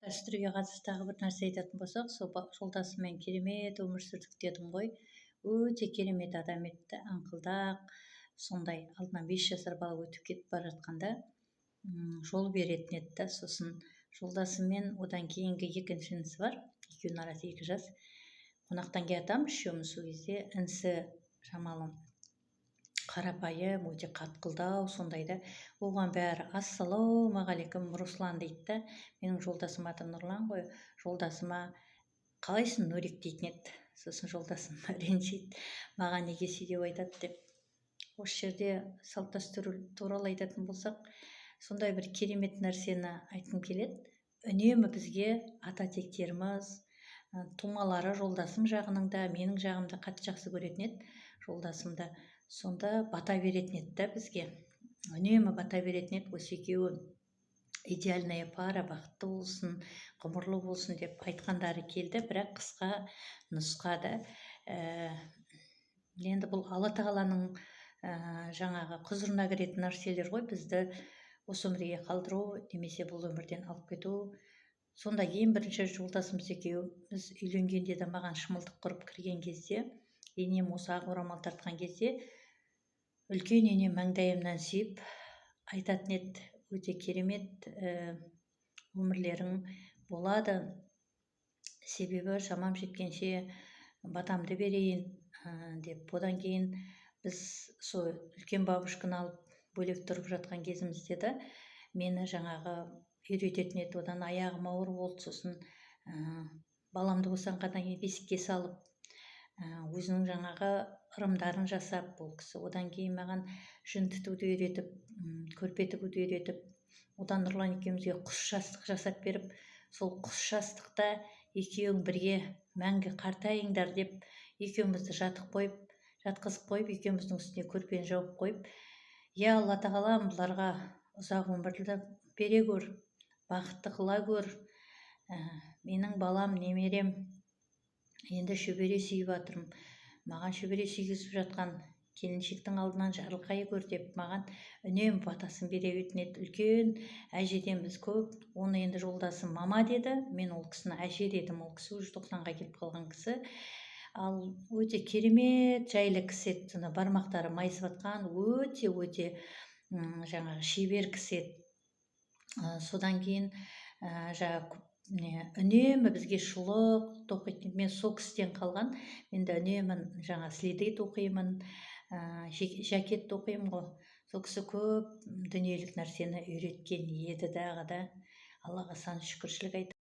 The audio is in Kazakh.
Дәстүрге қатысты тағы бір нәрсе айтатын болсақ, сол жолдасыммен керемет өмір сүрдік дедім ғой. Өте керемет адам еді, аңқылдақ, сондай алдынан 5 жасар бала өтіп кетіп бара жатқанда жол беретін еді да. Сосын жолдасыммен одан кейінгі екінші інісі бар, екеуінің арасы 2 жас. Қонақтан келе жатамыз үшеуміз, сол кезде інісі шамалы қарапайым, өте қатқылдау, сондайда оған бәрі ассалаумағалейкум Руслан дейді да. Менің жолдасым аты Нұрлан ғой. Жолдасыма қалайсың Нурик дейтін еді. Сосын жолдасым ренжиді, маған неге сөйтіп айтады деп. Осы жерде салт дәстүр туралы айтатын болсақ, сондай бір керемет нәрсені айтқым келеді. Үнемі бізге ата тектеріміз, тумалары жолдасым жағының да, менің жағымда қатты жақсы көретін еді. Жолдасымда сонда бата беретін еді да бізге. Үнемі бата беретін еді. Осы екеуі идеальная пара, бақытты болсын, ғұмырлы болсын деп айтқандары келді, бірақ қысқа нұсқада. Енді бұл Алла тағаланың жаңағы құзырына кіретін нәрселер ғой, бізді осы өмірге қалдыру немесе бұл өмірден алып кету. Сонда ең бірінші жолдасымыз екеуіміз үйленгенде де маған шымылдық құрып кірген кезде, енем осы ақ орамал тартқан кезде, үлкен енем маңдайымнан сүйіп айтатын еді: өте керемет өмірлерің болады, себебі шамам жеткенше батамды берейін деп. Одан кейін біз сол үлкен бабушканы алып бөлек тұрып жатқан кезімізде де мені жаңағы үйрететін еді. Одан аяғым ауыр болды, сосын баламды босанғаннан кейін бесікке салып өзінің жаңағы ырымдарын жасап, бұл кісі одан кейін маған жүн түтуді үйретіп, көрпе тігуді үйретіп, одан Нұрлан екеумізге құс жастық жасап беріп, сол құс жастықта екеуің бірге мәңгі қартайыңдар деп екеумізді жатқызып қойып, екеуміздің үстіне көрпені жауып қойып: я Алла тағалам, бұларға ұзақ өмірді бере көр, бақытты қыла көр, менің балам, немерем енді шөбере сүйіп жатырмын, маған шөбере сүйгізіп жатқан келіншектің алдынан жарылқай көр деп маған үнемі батасын бере беретін еді. Үлкен әжеден біз көп. Оны енді жолдасым мама деді, мен ол кісіні әже дедім. Ол кісі уже 90-ға келіп қалған кісі. Ал өте керемет жайлы кісі еді. Бармақтары майысып жатқан, өте жаңағы шебер кісі еді. Содан кейін жаңағы үнемі бізге шұлық тоқитын. Мен сол кісіден қалған. Мен де үнемі жаңа следит оқимын, жакет оқимын ғой. Сол кісі көп дүниелік нәрсені үйреткен еді дағы да. Аллаға сан шүкіршілік айтамын.